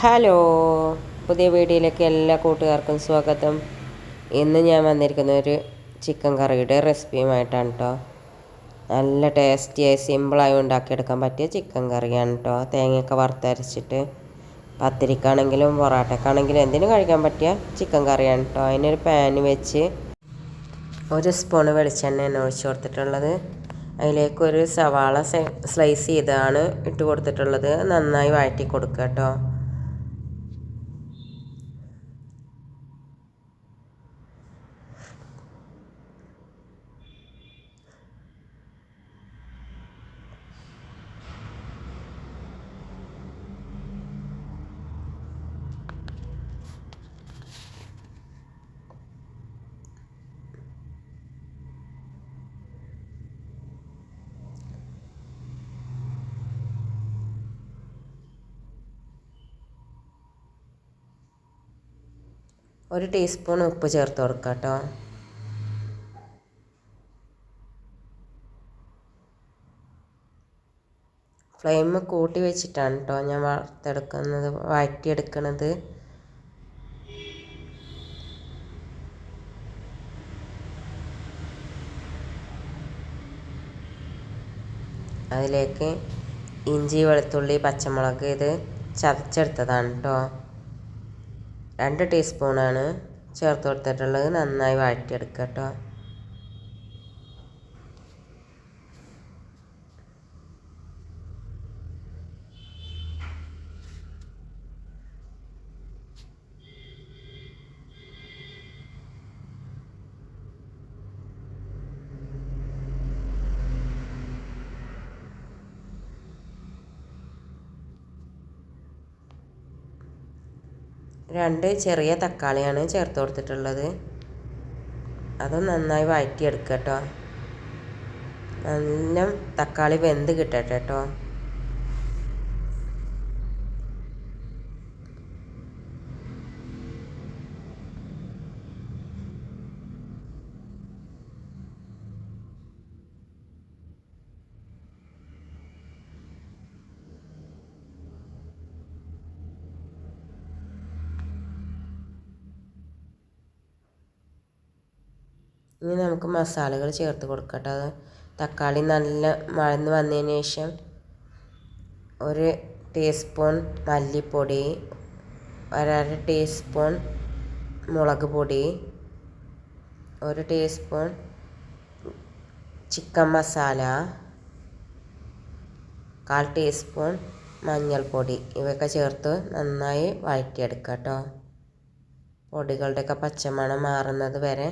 Hello, പുതിയ വീഡിയോയിലേക്ക് എല്ലാ കൂട്ടുകാർക്കും സ്വാഗതം. ഇന്ന് ഞാൻ വന്നിരിക്കുന്ന ഒരു ചിക്കൻ കറിയുടെ റെസിപ്പിയുമായിട്ടാണ് കേട്ടോ. നല്ല ടേസ്റ്റിയായി സിമ്പിളായി ഉണ്ടാക്കിയെടുക്കാൻ പറ്റിയ ചിക്കൻ കറിയാണ് കേട്ടോ. തേങ്ങയൊക്കെ വറുത്തരച്ചിട്ട് പത്തിരിക്കാണെങ്കിലും പൊറോട്ടക്കാണെങ്കിലും എന്തിനും കഴിക്കാൻ പറ്റിയ ചിക്കൻ കറിയാണ് കേട്ടോ. അതിനൊരു പാൻ വെച്ച് 1 സ്പൂൺ വെളിച്ചെണ്ണയാണ് ഒഴിച്ച് കൊടുത്തിട്ടുള്ളത്. അതിലേക്ക് ഒരു സവാള സ്ലൈസ് ചെയ്താണ് ഇട്ട് കൊടുത്തിട്ടുള്ളത്. നന്നായി വഴറ്റി കൊടുക്കുക കേട്ടോ. ഒരു ടീസ്പൂൺ ഉപ്പ് ചേർത്ത് കൊടുക്കുക കേട്ടോ. ഫ്ലെയിം കൂട്ടി വെച്ചിട്ടാണ് കേട്ടോ ഞാൻ വഴറ്റിയെടുക്കുന്നത്. അതിലേക്ക് ഇഞ്ചി, വെളുത്തുള്ളി, പച്ചമുളക് ഇത് ചതച്ചെടുത്തതാണ് കേട്ടോ. 2 ടീസ്പൂണാണ് ചേർത്ത് കൊടുത്തിട്ടുള്ളത്. നന്നായി വഴറ്റിയെടുക്കുക കേട്ടോ. രണ്ട് ചെറിയ തക്കാളിയാണ് ചേർത്ത് കൊടുത്തിട്ടുള്ളത്. അതും നന്നായി വഴറ്റിയെടുക്കുക കേട്ടോ. നല്ല തക്കാളി വെന്ത് കിട്ടട്ടെ കേട്ടോ. ഇനി നമുക്ക് മസാലകൾ ചേർത്ത് കൊടുക്കട്ടെ. തക്കാളി നല്ല വഴന്ന് വന്നതിന് ശേഷം 1 ടീസ്പൂൺ മല്ലിപ്പൊടി, 1/2 ടീസ്പൂൺ മുളക് പൊടി, 1 ടീസ്പൂൺ ചിക്കൻ മസാല, 1/4 ടീസ്പൂൺ മഞ്ഞൾപ്പൊടി ഇവയൊക്കെ ചേർത്ത് നന്നായി വഴറ്റിയെടുക്കുക കേട്ടോ. പൊടികളുടെയൊക്കെ പച്ചമണം മാറുന്നത് വരെ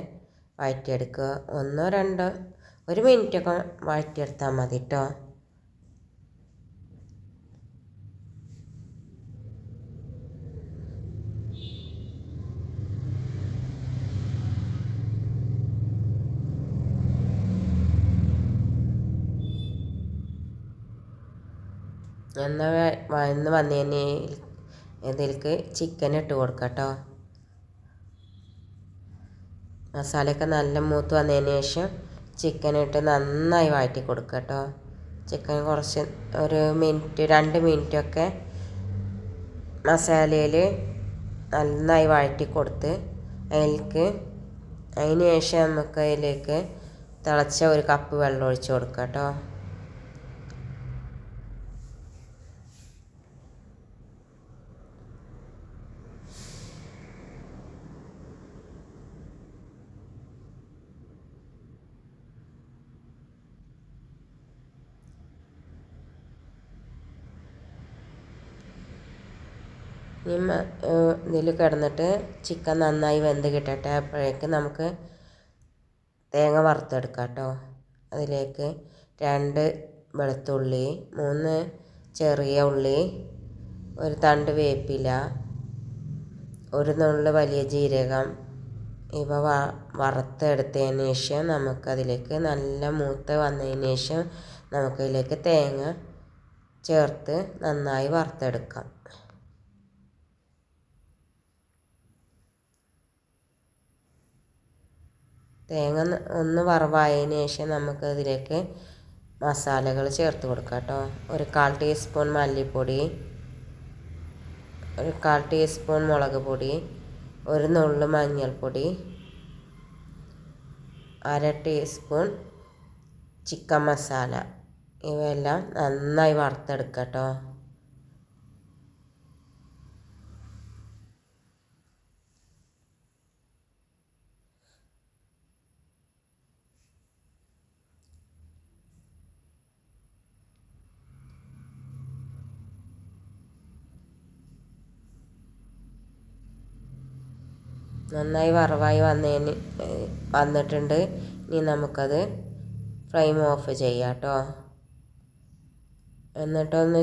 വഴറ്റിയെടുക്കുക. 1 മിനിറ്റൊക്കെ വഴറ്റിയെടുത്താൽ മതി കേട്ടോ. എന്നാൽ വഴന്ന് വന്നതിന് ഇതിലേക്ക് ചിക്കൻ ഇട്ട് കൊടുക്കാം കേട്ടോ. മസാലയൊക്കെ നല്ല മൂത്ത് വന്നതിന് ശേഷം ചിക്കൻ ഇട്ട് നന്നായി വഴറ്റി കൊടുക്കുക കേട്ടോ. ചിക്കൻ കുറച്ച് 1 മിനിറ്റ് 2 മിനിറ്റൊക്കെ മസാലയിൽ നന്നായി വഴറ്റി കൊടുത്ത് അതിന് ശേഷം നമുക്ക് അതിലേക്ക് തിളച്ച 1 കപ്പ് വെള്ളം ഒഴിച്ച് കൊടുക്കുക കേട്ടോ. ഇതിൽ കിടന്നിട്ട് ചിക്കൻ നന്നായി വെന്ത് കിട്ടട്ടെ. അപ്പോഴേക്ക് നമുക്ക് തേങ്ങ വറുത്തെടുക്കാം കേട്ടോ. അതിലേക്ക് 2 വെളുത്തുള്ളി, 3 ചെറിയ ഉള്ളി, 1 തണ്ട് വേപ്പില, 1 നുള്ള് വലിയ ജീരകം ഇവ വറുത്തെടുത്തതിന് ശേഷം നമുക്കതിലേക്ക് നല്ല മൂത്ത് വന്നതിന് ശേഷം നമുക്കതിലേക്ക് തേങ്ങ ചേർത്ത് നന്നായി വറുത്തെടുക്കാം. തേങ്ങ ഒന്ന് വറവായതിന് ശേഷം നമുക്കതിലേക്ക് മസാലകൾ ചേർത്ത് കൊടുക്കാം കേട്ടോ. 1/4 ടീസ്പൂൺ മല്ലിപ്പൊടി, ഒരു 1/4 ടീസ്പൂൺ മുളക് പൊടി, ഒരു നുള്ളു മഞ്ഞൾപ്പൊടി, 1/2 ടീസ്പൂൺ ചിക്കൻ മസാല. ഇവയെല്ലാം നന്നായി വറുത്തെടുക്കുക കേട്ടോ. നന്നായി വറവായി വന്നിട്ടുണ്ട്. ഇനി നമുക്കത് ഫ്ലെയിം ഓഫ് ചെയ്യാം കേട്ടോ. എന്നിട്ടൊന്ന്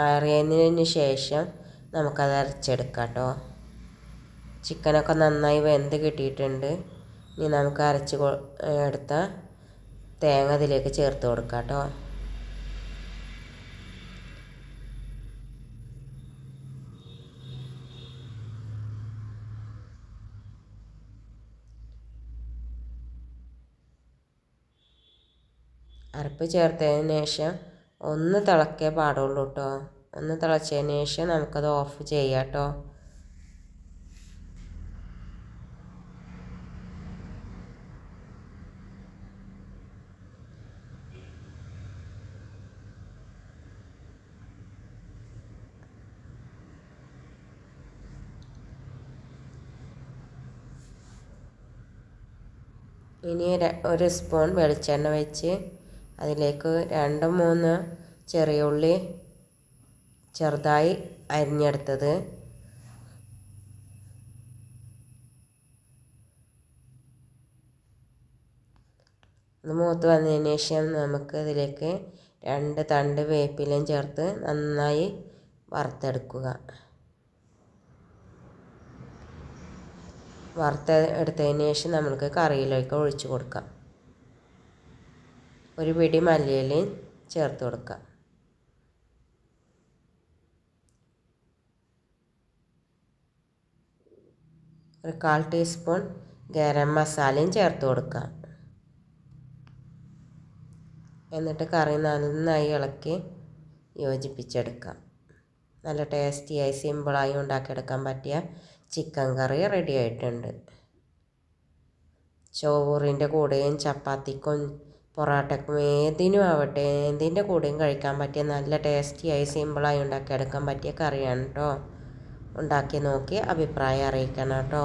ആറിയതിന് ശേഷം നമുക്കത് അരച്ചെടുക്കാം കേട്ടോ. ചിക്കനൊക്കെ നന്നായി വെന്ത് കിട്ടിയിട്ടുണ്ട്. ഇനി നമുക്ക് എടുത്ത തേങ്ങ ഇതിലേക്ക് ചേർത്ത് കൊടുക്കാം കേട്ടോ. അരപ്പ് ചേർത്തതിന് ശേഷം ഒന്ന് തിളക്കേ പാടുള്ളൂ കേട്ടോ. ഒന്ന് തിളച്ചതിന് ശേഷം നമുക്കത് ഓഫ് ചെയ്യാം കേട്ടോ. ഇനി ഒരു സ്പൂൺ വെളിച്ചെണ്ണ വെച്ച് അതിലേക്ക് 2-3 ചെറിയ ഉള്ളി ചെറുതായി അരിഞ്ഞെടുത്തത്, അത് മൂത്ത് വന്നതിന് ശേഷം നമുക്ക് ഇതിലേക്ക് 2 തണ്ട് വേപ്പിലയും ചേർത്ത് നന്നായി വറുത്തെടുക്കുക. എടുത്തതിന് ശേഷം നമുക്ക് കറിയിലേക്ക് ഒഴിച്ച് കൊടുക്കാം. ഒരു പിടി മല്ലിയിലയും ചേർത്ത് കൊടുക്കാം. ഒരു 1/4 ടീസ്പൂൺ ഗരം മസാലയും ചേർത്ത് കൊടുക്കാം. എന്നിട്ട് കറി നന്നായി ഇളക്കി യോജിപ്പിച്ചെടുക്കാം. നല്ല ടേസ്റ്റിയായി സിമ്പിളായി ഉണ്ടാക്കിയെടുക്കാൻ പറ്റിയ ചിക്കൻ കറി റെഡി ആയിട്ടുണ്ട്. ചോറിൻ്റെ കൂടെയും ചപ്പാത്തിക്കും പൊറോട്ടയ്ക്കും ഏതിനും ആവട്ടെ, ഏതിൻ്റെ കൂടെയും കഴിക്കാൻ പറ്റിയ നല്ല ടേസ്റ്റിയായി സിമ്പിളായി ഉണ്ടാക്കിയെടുക്കാൻ പറ്റിയ കറിയാണ് കേട്ടോ. ഉണ്ടാക്കി നോക്കി അഭിപ്രായം അറിയിക്കണം കേട്ടോ.